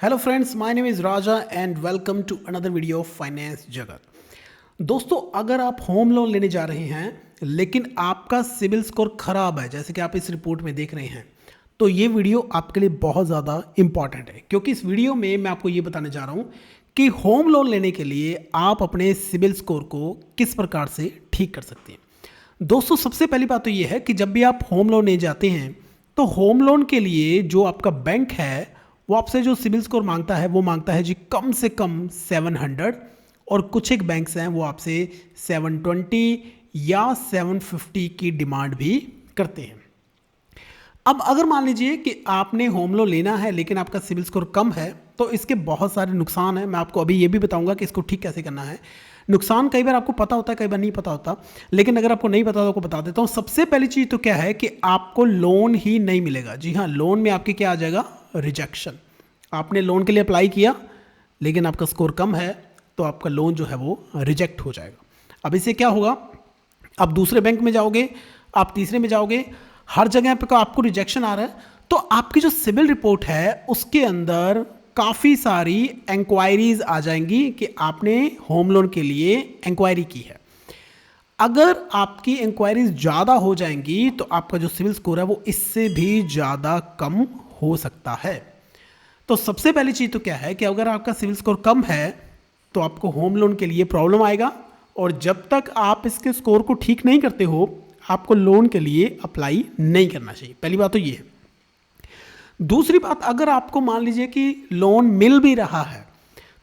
Hello friends, my name is Raja and welcome to another video of finance Jagat. दोस्तों, अगर आप home loan लेने जा रहे हैं लेकिन आपका सिबिल स्कोर खराब है, जैसे कि आप इस रिपोर्ट में देख रहे हैं, तो ये वीडियो आपके लिए बहुत ज़्यादा इंपॉर्टेंट है, क्योंकि इस वीडियो में मैं आपको ये बताने जा रहा हूँ कि होम लोन लेने के लिए आप अपने सिबिल स्कोर को किस प्रकार से ठीक कर सकते हैं। दोस्तों, सबसे पहली बात तो ये है कि जब भी आप होम लोन ले जाते हैं तो होम लोन के लिए जो आपका बैंक है वो आपसे जो सिबिल स्कोर मांगता है वो मांगता है जी कम से कम 700, और कुछ एक बैंक्स हैं वो आपसे 720 या 750 की डिमांड भी करते हैं। अब अगर मान लीजिए कि आपने होम लोन लेना है लेकिन आपका सिबिल स्कोर कम है, तो इसके बहुत सारे नुकसान हैं। मैं आपको अभी ये भी बताऊंगा कि इसको ठीक कैसे करना है। नुकसान कई बार आपको पता होता है, कई बार नहीं पता होता, लेकिन अगर आपको नहीं पता तो आपको बता देता हूँ। सबसे पहली चीज़ तो क्या है कि आपको लोन ही नहीं मिलेगा। जी हाँ, लोन में आपके क्या आ जाएगा? रिजेक्शन। आपने लोन के लिए अप्लाई किया लेकिन आपका स्कोर कम है तो आपका लोन जो है वो रिजेक्ट हो जाएगा। अब इससे क्या होगा? आप दूसरे बैंक में जाओगे, आप तीसरे में जाओगे, हर जगह पे आपको रिजेक्शन आ रहा है, तो आपकी जो सिबिल रिपोर्ट है उसके अंदर काफ़ी सारी इंक्वायरीज आ जाएंगी कि आपने होम लोन के लिए इंक्वायरी की है। अगर आपकी इंक्वायरीज ज़्यादा हो जाएंगी तो आपका जो सिबिल स्कोर है वो इससे भी ज़्यादा कम हो सकता है। तो सबसे पहली चीज़ तो क्या है कि अगर आपका सिबिल स्कोर कम है तो आपको होम लोन के लिए प्रॉब्लम आएगा, और जब तक आप इसके स्कोर को ठीक नहीं करते हो आपको लोन के लिए अप्लाई नहीं करना चाहिए। पहली बात तो ये है। दूसरी बात, अगर आपको मान लीजिए कि लोन मिल भी रहा है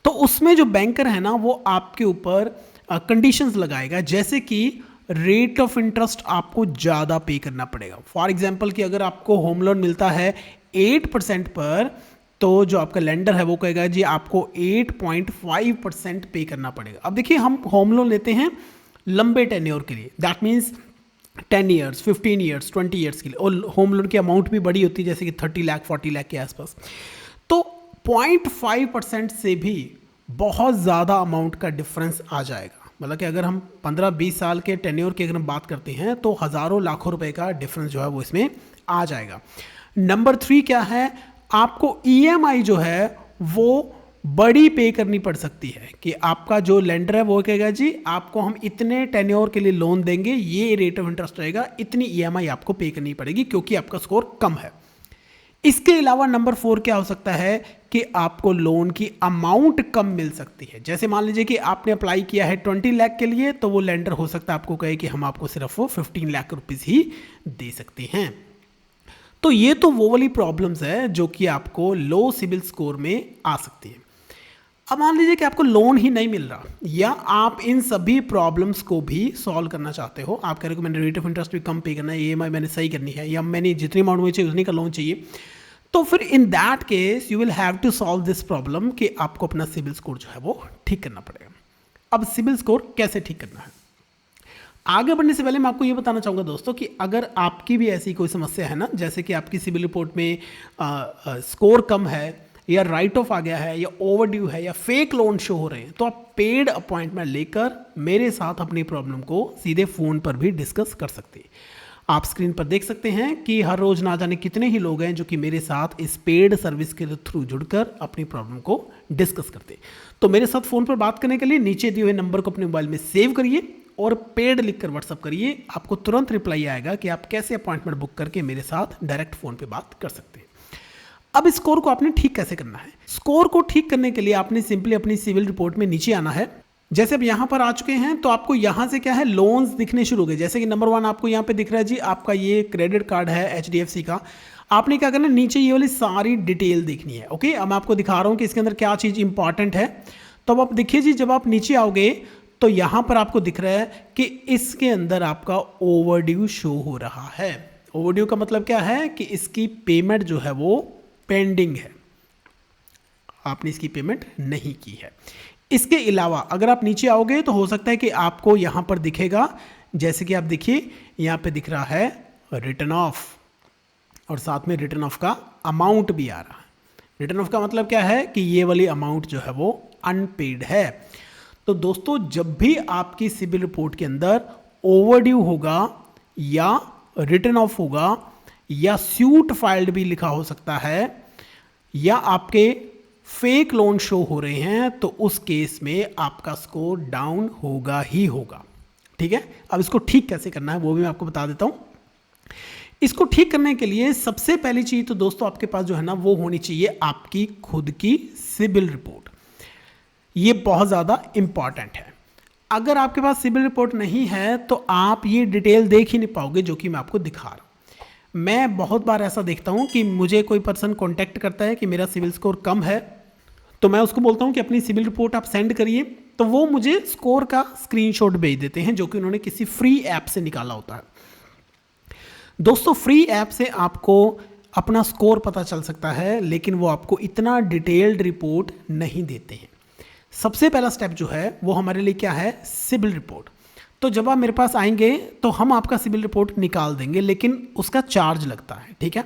तो उसमें जो बैंकर है ना वो आपके ऊपर कंडीशंस लगाएगा, जैसे कि रेट ऑफ इंटरेस्ट आपको ज़्यादा पे करना पड़ेगा। फॉर एग्जांपल कि अगर आपको होम लोन मिलता है 8% पर, तो जो आपका लेंडर है वो कहेगा जी आपको 8.5% पे करना पड़ेगा। अब देखिए, हम होम लोन लेते हैं लंबे टेन्योर के लिए, that means 10 years, 15 years, 20 years के लिए, और होम लोन की अमाउंट भी बड़ी होती है, जैसे कि 30 लाख 40 लाख के आसपास। तो 0.5% से भी बहुत ज़्यादा अमाउंट का डिफरेंस आ जाएगा। मतलब कि अगर हम 15-20 साल के टेन्योर की अगर हम बात करते हैं तो हज़ारों लाखों रुपए का डिफरेंस जो है वो इसमें आ जाएगा। नंबर 3 क्या है? आपको ईएमआई जो है वो बड़ी पे करनी पड़ सकती है, कि आपका जो लेंडर है वो कहेगा जी आपको हम इतने टेन्योर के लिए लोन देंगे, ये रेट ऑफ इंटरेस्ट रहेगा, इतनी ईएमआई आपको पे करनी पड़ेगी क्योंकि आपका स्कोर कम है। इसके अलावा नंबर 4 क्या हो सकता है कि आपको लोन की अमाउंट कम मिल सकती है। जैसे मान लीजिए कि आपने अप्लाई किया है 20 लाख के लिए, तो वो लेंडर हो सकता है आपको कहे कि हम आपको सिर्फ 15 लाख रुपीज़ ही दे सकते हैं। तो ये तो वो वाली प्रॉब्लम्स है जो कि आपको लो सिबिल स्कोर में आ सकती है। अब मान लीजिए कि आपको लोन ही नहीं मिल रहा, या आप इन सभी प्रॉब्लम्स को भी सॉल्व करना चाहते हो। आप कह रहे हो मैंने रेट ऑफ इंटरेस्ट भी कम पे करना है, ईएमआई मैंने सही करनी है, या मैंने जितनी अमाउंट मुझे चाहिए उतनी का लोन चाहिए, तो फिर in that case you will have to solve this problem कि आपको अपना सिबिल स्कोर जो है वो ठीक करना पड़ेगा। अब सिबिल स्कोर कैसे ठीक करना है? आगे बढ़ने से पहले मैं आपको ये बताना चाहूँगा दोस्तों कि अगर आपकी भी ऐसी कोई समस्या है ना, जैसे कि आपकी सिबिल रिपोर्ट में स्कोर कम है, या राइट ऑफ आ गया है, या ओवर ड्यू है, या फेक लोन शो हो रहे हैं, तो आप पेड अपॉइंटमेंट लेकर मेरे साथ अपनी प्रॉब्लम को सीधे फ़ोन पर भी डिस्कस कर सकते हैं। आप स्क्रीन पर देख सकते हैं कि हर रोज़ ना जाने कितने ही लोग हैं जो कि मेरे साथ इस पेड सर्विस के थ्रू जुड़कर अपनी प्रॉब्लम को डिस्कस करते हैं। तो मेरे साथ फ़ोन पर बात करने के लिए नीचे दिए हुए नंबर को अपने मोबाइल में सेव करिए और पेड लिखकर व्हाट्सअप करिए। आपको तुरंत रिप्लाई आएगा कि आप कैसे अपॉइंटमेंट बुक करके मेरे साथ डायरेक्ट फ़ोन पर बात कर सकते हैं। अब स्कोर को आपने ठीक कैसे करना है? स्कोर को ठीक करने के लिए आपने सिंपली अपनी सिविल रिपोर्ट में नीचे आना है। जैसे अब यहाँ पर आ चुके हैं तो आपको यहाँ से क्या है, लोन्स दिखने शुरू हो गए। जैसे कि नंबर 1 आपको यहाँ पे दिख रहा है जी, आपका ये क्रेडिट कार्ड है HDFC का। आपने क्या करना है, नीचे ये वाली सारी डिटेल देखनी है। ओके, अब मैं आपको दिखा रहा हूँ कि इसके अंदर क्या चीज़ इंपॉर्टेंट है। तो अब आप देखिए जी, जब आप नीचे आओगे तो यहाँ पर आपको दिख रहा है कि इसके अंदर आपका ओवरड्यू शो हो रहा है। ओवरड्यू का मतलब क्या है कि इसकी पेमेंट जो है वो पेंडिंग है, आपने इसकी पेमेंट नहीं की है। इसके अलावा अगर आप नीचे आओगे तो हो सकता है कि आपको यहां पर दिखेगा, जैसे कि आप देखिए यहां पे दिख रहा है रिटर्न ऑफ, और साथ में रिटर्न ऑफ का अमाउंट भी आ रहा है। रिटर्न ऑफ का मतलब क्या है कि ये वाली अमाउंट जो है वो अनपेड है। तो दोस्तों, जब भी आपकी सिबिल रिपोर्ट के अंदर ओवरड्यू होगा, या रिटर्न ऑफ होगा, या सूट फाइल्ड भी लिखा हो सकता है, या आपके फेक लोन शो हो रहे हैं तो उस केस में आपका स्कोर डाउन होगा ही होगा। ठीक है, अब इसको ठीक कैसे करना है वो भी मैं आपको बता देता हूं। इसको ठीक करने के लिए सबसे पहली चीज तो दोस्तों आपके पास जो है ना वो होनी चाहिए आपकी खुद की सिबिल रिपोर्ट। ये बहुत ज़्यादा इंपॉर्टेंट है। अगर आपके पास सिबिल रिपोर्ट नहीं है तो आप ये डिटेल देख ही नहीं पाओगे जो कि मैं आपको दिखा रहा हूँ। मैं बहुत बार ऐसा देखता हूँ कि मुझे कोई पर्सन कॉन्टैक्ट करता है कि मेरा सिबिल स्कोर कम है, तो मैं उसको बोलता हूँ कि अपनी सिबिल रिपोर्ट आप सेंड करिए, तो वो मुझे स्कोर का स्क्रीनशॉट भेज देते हैं जो कि उन्होंने किसी फ्री ऐप से निकाला होता है। दोस्तों फ्री ऐप से आपको अपना स्कोर पता चल सकता है, लेकिन वो आपको इतना डिटेल्ड रिपोर्ट नहीं देते हैं। सबसे पहला स्टेप जो है वो हमारे लिए क्या है, सिबिल रिपोर्ट। तो जब आप मेरे पास आएंगे तो हम आपका सिबिल रिपोर्ट निकाल देंगे, लेकिन उसका चार्ज लगता है। ठीक है,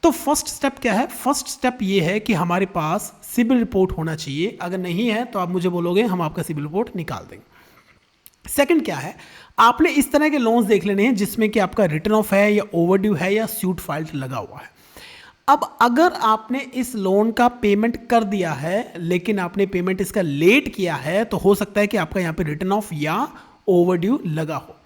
तो फर्स्ट स्टेप क्या है, फर्स्ट स्टेप ये है कि हमारे पास सिबिल रिपोर्ट होना चाहिए। अगर नहीं है तो आप मुझे बोलोगे, हम आपका सिबिल रिपोर्ट निकाल देंगे। सेकंड क्या है, आपने इस तरह के लोन्स देख लेने हैं जिसमें कि आपका रिटर्न ऑफ है या ओवरड्यू है या सूट फाइल लगा हुआ है। अब अगर आपने इस लोन का पेमेंट कर दिया है लेकिन आपने पेमेंट इसका लेट किया है, तो हो सकता है कि आपका यहाँ पे रिटर्न ऑफ या ओवरड्यू लगा हो।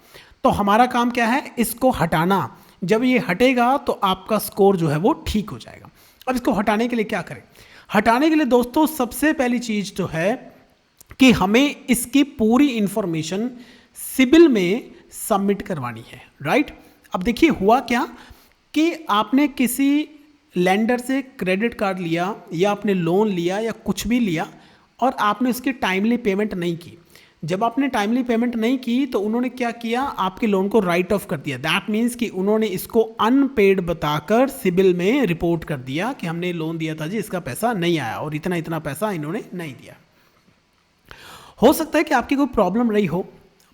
तो हमारा काम क्या है, इसको हटाना। जब ये हटेगा तो आपका स्कोर जो है वो ठीक हो जाएगा। अब इसको हटाने के लिए क्या करें, हटाने के लिए दोस्तों सबसे पहली चीज जो है कि हमें इसकी पूरी इंफॉर्मेशन सिबिल में सबमिट करवानी है। राइट, अब देखिए हुआ क्या कि आपने किसी लेंडर से क्रेडिट कार्ड लिया या आपने लोन लिया या कुछ भी लिया और आपने उसकी टाइमली पेमेंट नहीं की। जब आपने टाइमली पेमेंट नहीं की तो उन्होंने क्या किया, आपके लोन को राइट ऑफ कर दिया। दैट मीन्स कि उन्होंने इसको अनपेड बताकर सिबिल में रिपोर्ट कर दिया कि हमने लोन दिया था जी, इसका पैसा नहीं आया और इतना इतना पैसा इन्होंने नहीं दिया। हो सकता है कि आपकी कोई प्रॉब्लम रही हो,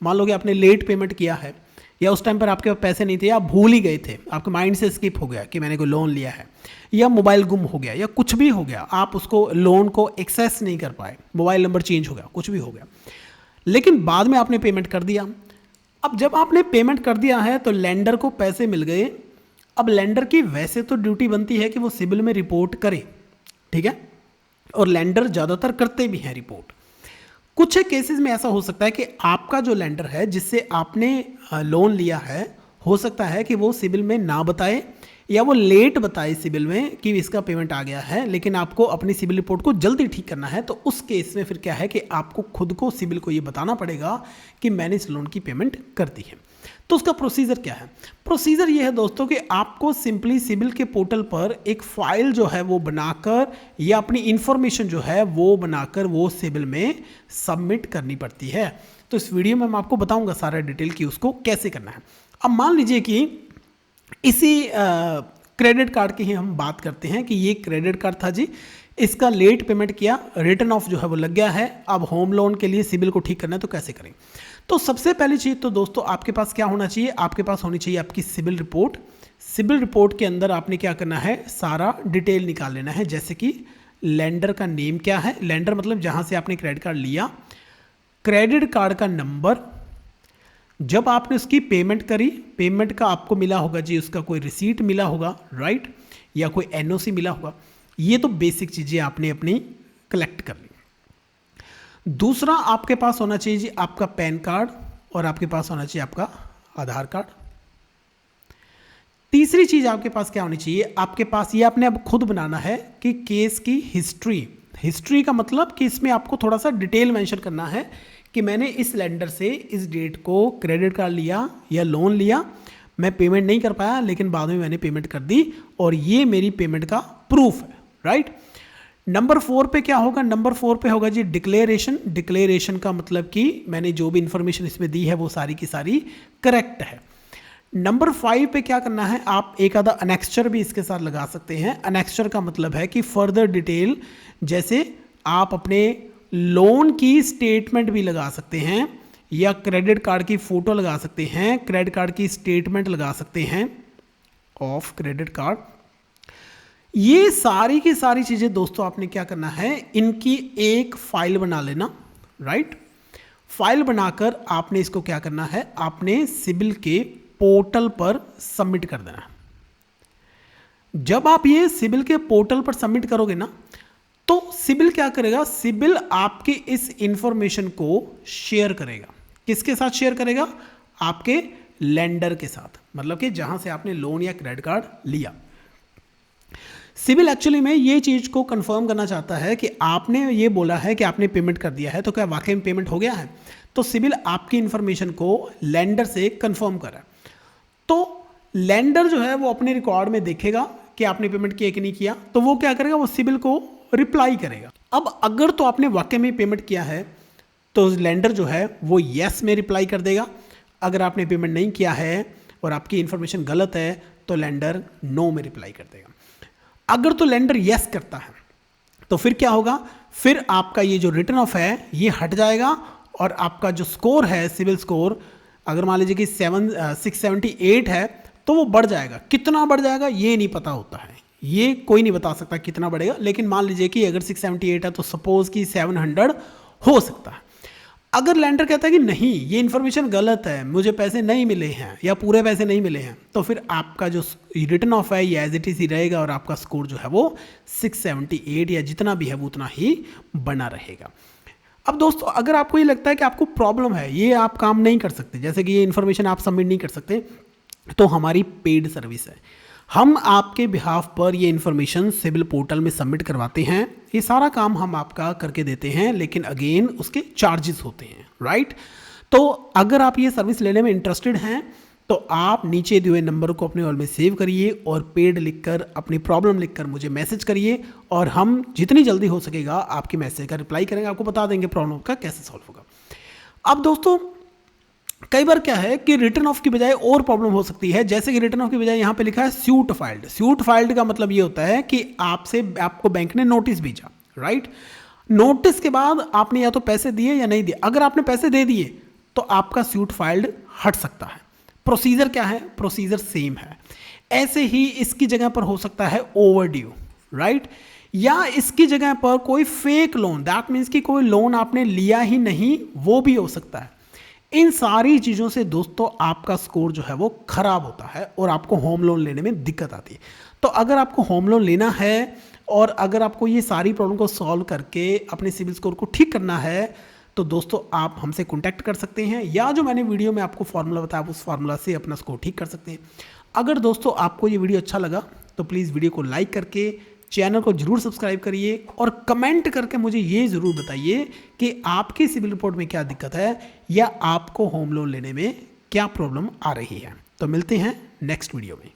मान लो कि आपने लेट पेमेंट किया है या उस टाइम पर आपके पास पैसे नहीं थे, आप भूल ही गए थे, आपके माइंड से स्किप हो गया कि मैंने कोई लोन लिया है, या मोबाइल गुम हो गया या कुछ भी हो गया, आप उसको लोन को एक्सेस नहीं कर पाए, मोबाइल नंबर चेंज हो गया, कुछ भी हो गया, लेकिन बाद में आपने पेमेंट कर दिया। अब जब आपने पेमेंट कर दिया है तो लेंडर को पैसे मिल गए। अब लेंडर की वैसे तो ड्यूटी बनती है कि वो सिबिल में रिपोर्ट करे, ठीक है, और लेंडर ज़्यादातर करते भी हैं रिपोर्ट। कुछ केसेस में ऐसा हो सकता है कि आपका जो लेंडर है जिससे आपने लोन लिया है, हो सकता है कि वो सिबिल में ना बताए या वो लेट बताए सिबिल में कि इसका पेमेंट आ गया है, लेकिन आपको अपनी सिबिल रिपोर्ट को जल्दी ठीक करना है। तो उस केस में फिर क्या है कि आपको खुद को सिबिल को ये बताना पड़ेगा कि मैंने इस लोन की पेमेंट कर दी है। तो उसका प्रोसीजर क्या है, प्रोसीजर ये है दोस्तों कि आपको सिंपली सिबिल के पोर्टल पर एक फाइल जो है वो बनाकर या अपनी इंफॉर्मेशन जो है वो बनाकर वो सिबिल में सबमिट करनी पड़ती है। तो इस वीडियो में मैं आपको बताऊंगा सारा डिटेल कि उसको कैसे करना है। अब मान लीजिए कि इसी क्रेडिट कार्ड की ही हम बात करते हैं कि ये क्रेडिट कार्ड था जी, इसका लेट पेमेंट किया, रिटर्न ऑफ जो है वो लग गया है। अब होम लोन के लिए सिबिल को ठीक करना है तो कैसे करें। तो सबसे पहली चीज़ तो दोस्तों आपके पास क्या होना चाहिए, आपके पास होनी चाहिए आपकी सिबिल रिपोर्ट। सिबिल रिपोर्ट के अंदर आपने क्या करना है, सारा डिटेल निकाल लेना है, जैसे कि लेंडर का नेम क्या है, लेंडर मतलब जहाँ से आपने क्रेडिट कार्ड लिया, क्रेडिट कार्ड का नंबर, जब आपने उसकी पेमेंट करी, पेमेंट का आपको मिला होगा जी उसका कोई रिसीट मिला होगा, राइट, या कोई एनओसी मिला होगा। ये तो बेसिक चीज़ें आपने अपनी कलेक्ट कर ली। दूसरा आपके पास होना चाहिए जी आपका पैन कार्ड और आपके पास होना चाहिए आपका आधार कार्ड। तीसरी चीज़ आपके पास क्या होनी चाहिए, आपके पास ये आपने अब खुद बनाना है कि केस की हिस्ट्री। हिस्ट्री का मतलब कि इसमें आपको थोड़ा सा डिटेल मेंशन करना है कि मैंने इस लेंडर से इस डेट को क्रेडिट कार्ड लिया या लोन लिया, मैं पेमेंट नहीं कर पाया लेकिन बाद में मैंने पेमेंट कर दी और ये मेरी पेमेंट का प्रूफ है, राइट। नंबर 4 पे क्या होगा, नंबर 4 पे होगा जी डिक्लेरेशन। डिक्लेरेशन का मतलब कि मैंने जो भी इंफॉर्मेशन इसमें दी है वो सारी की सारी करेक्ट है। नंबर 5 पे क्या करना है, आप एक आधा अनेक्स्चर भी इसके साथ लगा सकते हैं। अनेक्स्चर का मतलब है कि फर्दर डिटेल, जैसे आप अपने लोन की स्टेटमेंट भी लगा सकते हैं या क्रेडिट कार्ड की फोटो लगा सकते हैं, क्रेडिट कार्ड की स्टेटमेंट लगा सकते हैं ऑफ क्रेडिट कार्ड। ये सारी की सारी चीज़ें दोस्तों आपने क्या करना है, इनकी एक फाइल बना लेना, राइट। फाइल बनाकर आपने इसको क्या करना है, आपने सिबिल के पोर्टल पर सबमिट कर देना। जब आप ये सिबिल के पोर्टल पर सबमिट करोगे ना, तो सिबिल क्या करेगा, सिबिल आपकी इस इंफॉर्मेशन को शेयर करेगा। किसके साथ शेयर करेगा, आपके लेंडर के साथ, मतलब कि जहां से आपने लोन या क्रेडिट कार्ड लिया। सिबिल एक्चुअली में ये चीज को कंफर्म करना चाहता है कि आपने ये बोला है कि आपने पेमेंट कर दिया है, तो क्या वाकई में पेमेंट हो गया है। तो सिबिल आपकी इंफॉर्मेशन को लेंडर से कंफर्म कर रहा है। तो लेंडर जो है वो अपने रिकॉर्ड में देखेगा कि आपने पेमेंट किया कि नहीं किया, तो वो क्या करेगा, वो सिबिल को रिप्लाई करेगा। अब अगर तो आपने वाकई में पेमेंट किया है तो लेंडर जो है वो यस में रिप्लाई कर देगा। अगर आपने पेमेंट नहीं किया है और आपकी इंफॉर्मेशन गलत है तो लेंडर नो में रिप्लाई कर देगा। अगर तो लेंडर यस करता है तो फिर क्या होगा, फिर आपका ये जो रिटर्न ऑफ है ये हट जाएगा और आपका जो स्कोर है सिविल स्कोर, अगर मान लीजिए कि 678 है तो वो बढ़ जाएगा। कितना बढ़ जाएगा ये नहीं पता होता है, ये कोई नहीं बता सकता कितना बढ़ेगा, लेकिन मान लीजिए कि अगर 678 है तो सपोज कि 700 हो सकता है। अगर लैंडर कहता है कि नहीं ये इन्फॉर्मेशन गलत है, मुझे पैसे नहीं मिले हैं या पूरे पैसे नहीं मिले हैं, तो फिर आपका जो रिटर्न ऑफ है ये एज इट इज ही रहेगा और आपका स्कोर जो है वो 678 या जितना भी है वो उतना ही बना रहेगा। अब दोस्तों अगर आपको ये लगता है कि आपको प्रॉब्लम है, ये आप काम नहीं कर सकते, जैसे कि ये इन्फॉर्मेशन आप सबमिट नहीं कर सकते, तो हमारी पेड सर्विस है, हम आपके बिहाफ पर ये इन्फॉर्मेशन सिविल पोर्टल में सबमिट करवाते हैं। ये सारा काम हम आपका करके देते हैं, लेकिन अगेन उसके चार्जेस होते हैं, राइट। तो अगर आप ये सर्विस लेने में इंटरेस्टेड हैं तो आप नीचे दिए हुए नंबर को अपने ऑल में सेव करिए और पेड लिखकर अपनी प्रॉब्लम लिखकर मुझे मैसेज करिए और हम जितनी जल्दी हो सकेगा आपके मैसेज का रिप्लाई करेंगे, आपको बता देंगे प्रॉब्लम का कैसे सॉल्व होगा। अब दोस्तों कई बार क्या है कि रिटर्न ऑफ की बजाय और प्रॉब्लम हो सकती है, जैसे कि रिटर्न ऑफ की बजाय यहाँ पे लिखा है सूट फाइल्ड। सूट फाइल्ड का मतलब ये होता है कि आपको बैंक ने नोटिस भेजा, राइट। नोटिस के बाद आपने या तो पैसे दिए या नहीं दिए। अगर आपने पैसे दे दिए तो आपका सूट फाइल्ड हट सकता है। प्रोसीजर क्या है, प्रोसीजर सेम है। ऐसे ही इसकी जगह पर हो सकता है ओवरड्यू, राइट, या इसकी जगह पर कोई फेक लोन, दैट मीन्स कि कोई लोन आपने लिया ही नहीं, वो भी हो सकता है। इन सारी चीज़ों से दोस्तों आपका स्कोर जो है वो खराब होता है और आपको होम लोन लेने में दिक्कत आती है। तो अगर आपको होम लोन लेना है और अगर आपको ये सारी प्रॉब्लम को सॉल्व करके अपने सिविल स्कोर को ठीक करना है तो दोस्तों आप हमसे कॉन्टैक्ट कर सकते हैं, या जो मैंने वीडियो में आपको फॉर्मूला बताया उस फॉर्मूला से अपना स्कोर ठीक कर सकते हैं। अगर दोस्तों आपको ये वीडियो अच्छा लगा तो प्लीज़ वीडियो को लाइक करके चैनल को जरूर सब्सक्राइब करिए और कमेंट करके मुझे ये ज़रूर बताइए कि आपकी सिविल रिपोर्ट में क्या दिक्कत है या आपको होम लोन लेने में क्या प्रॉब्लम आ रही है। तो मिलते हैं नेक्स्ट वीडियो में।